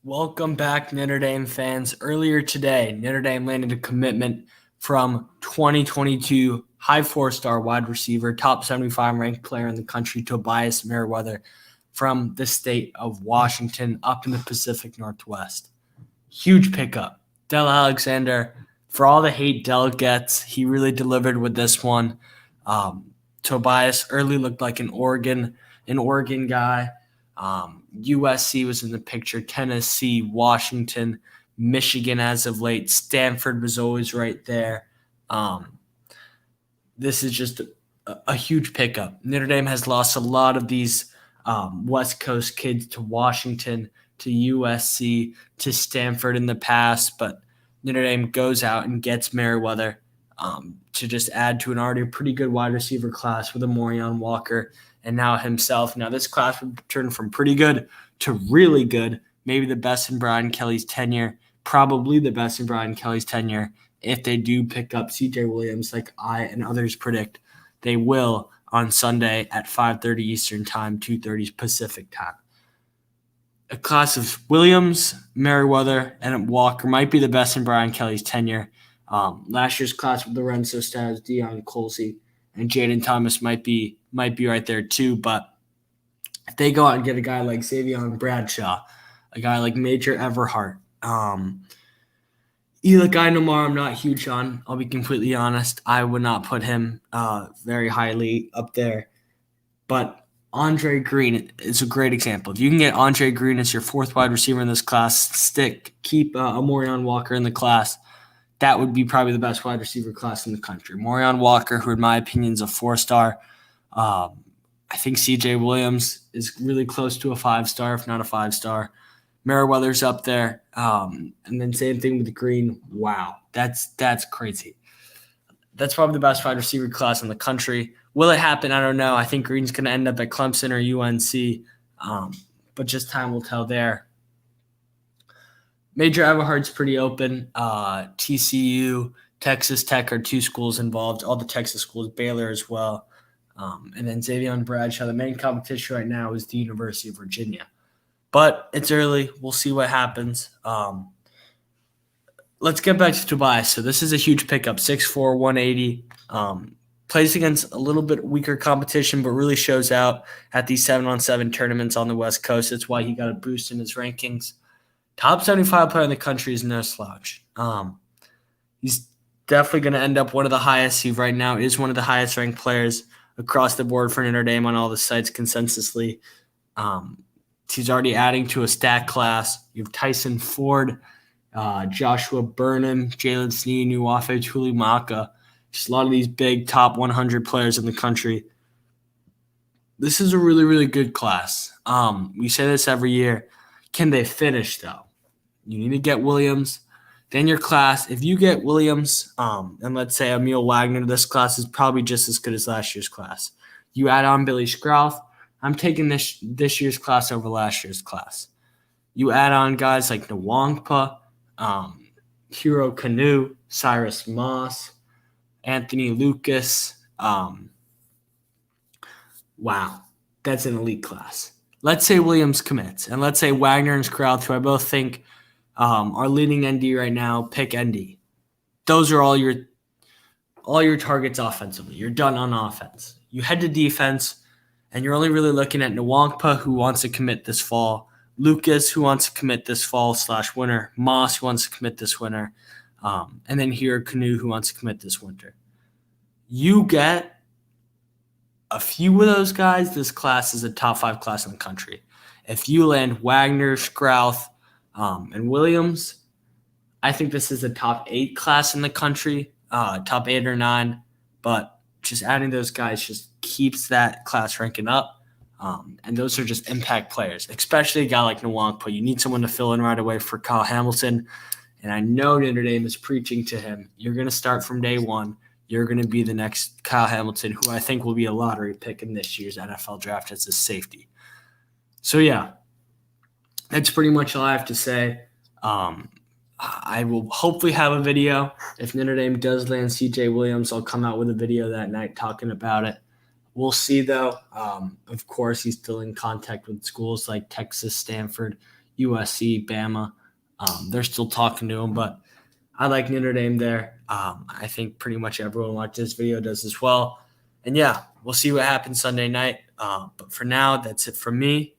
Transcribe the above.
Welcome back, Notre Dame fans. Earlier today, Notre Dame landed a commitment from 2022 high four-star wide receiver, top 75 ranked player in the country, Tobias Merriweather, from the state of Washington up in the Pacific Northwest. Huge pickup. Del Alexander, for all the hate Del gets, he really delivered with this one. Tobias early looked like an Oregon guy. USC was in the picture, Tennessee, Washington, Michigan as of late. Stanford was always right there. This is just a huge pickup. Notre Dame has lost a lot of these West Coast kids to Washington, to USC, to Stanford in the past, but Notre Dame goes out and gets Merriweather to just add to an already pretty good wide receiver class with a Morion Walker and now himself. Now, this class would turn from pretty good to really good, maybe the best in Brian Kelly's tenure, probably the best in Brian Kelly's tenure, if they do pick up C.J. Williams like I and others predict they will on Sunday at 5:30 Eastern Time, 2:30 Pacific Time. A class of Williams, Merriweather, and Walker might be the best in Brian Kelly's tenure. Last year's class with Lorenzo Stabs, Deion Colsey, and Jaden Thomas might be right there too. But if they go out and get a guy like Xavier Bradshaw, a guy like Major Everhart, Eli Nomar, I'm not huge on. I'll be completely honest. I would not put him very highly up there. But Andre Green is a great example. If you can get Andre Green as your fourth wide receiver in this class, keep Morion Walker in the class, that would be probably the best wide receiver class in the country. Morion Walker, who in my opinion is a 4-star. I think C.J. Williams is really close to a 5-star, if not a 5-star. Merriweather's up there. And then same thing with Green. Wow, that's crazy. That's probably the best wide receiver class in the country. Will it happen? I don't know. I think Green's going to end up at Clemson or UNC, but just time will tell there. Major Everhart's pretty open. TCU, Texas Tech are two schools involved. All the Texas schools, Baylor as well. And then Xavier Bradshaw. The main competition right now is the University of Virginia. But it's early. We'll see what happens. Let's get back to Tobias. So this is a huge pickup, 6'4", 180. Plays against a little bit weaker competition, but really shows out at these 7-on-7 tournaments on the West Coast. That's why he got a boost in his rankings. Top 75 player in the country is no slouch. He's definitely going to end up one of the highest. He right now is one of the highest ranked players across the board for Notre Dame on all the sites consensusly. He's already adding to a stat class. You have Tyson Ford, Joshua Burnham, Jalen Sneed, Nuwafe Tulimaka. Just a lot of these big top 100 players in the country. This is a really, really good class. We say this every year. Can they finish, though? You need to get Williams. Then your class, if you get Williams, and let's say Emil Wagner, this class is probably just as good as last year's class. You add on Billy Scrouth. I'm taking this year's class over last year's class. You add on guys like Nwangpa, Hero Kanu, Cyrus Moss, Anthony Lucas. Wow, that's an elite class. Let's say Williams commits, and let's say Wagner and Scrouth, who I both think are leading ND right now, pick ND. Those are all your targets offensively. You're done on offense. You head to defense, and you're only really looking at Nwangpa, who wants to commit this fall, Lucas, who wants to commit this fall/winter, Moss, who wants to commit this winter, and then here Canoe, who wants to commit this winter. You get a few of those guys, this class is a top 5 class in the country. If you land Wagner, Scrouth, and Williams, I think this is a top 8 class in the country, top 8 or 9. But just adding those guys just keeps that class ranking up. And those are just impact players, especially a guy like Nwangpa. You need someone to fill in right away for Kyle Hamilton. And I know Notre Dame is preaching to him. You're going to start from day one. You're going to be the next Kyle Hamilton, who I think will be a lottery pick in this year's NFL draft as a safety. So, yeah, that's pretty much all I have to say. I will hopefully have a video. If Notre Dame does land C.J. Williams, I'll come out with a video that night talking about it. We'll see, though. Of course, he's still in contact with schools like Texas, Stanford, USC, Bama. They're still talking to him, but I like Notre Dame there. I think pretty much everyone watching this video does as well. And yeah, we'll see what happens Sunday night. But for now, that's it from me.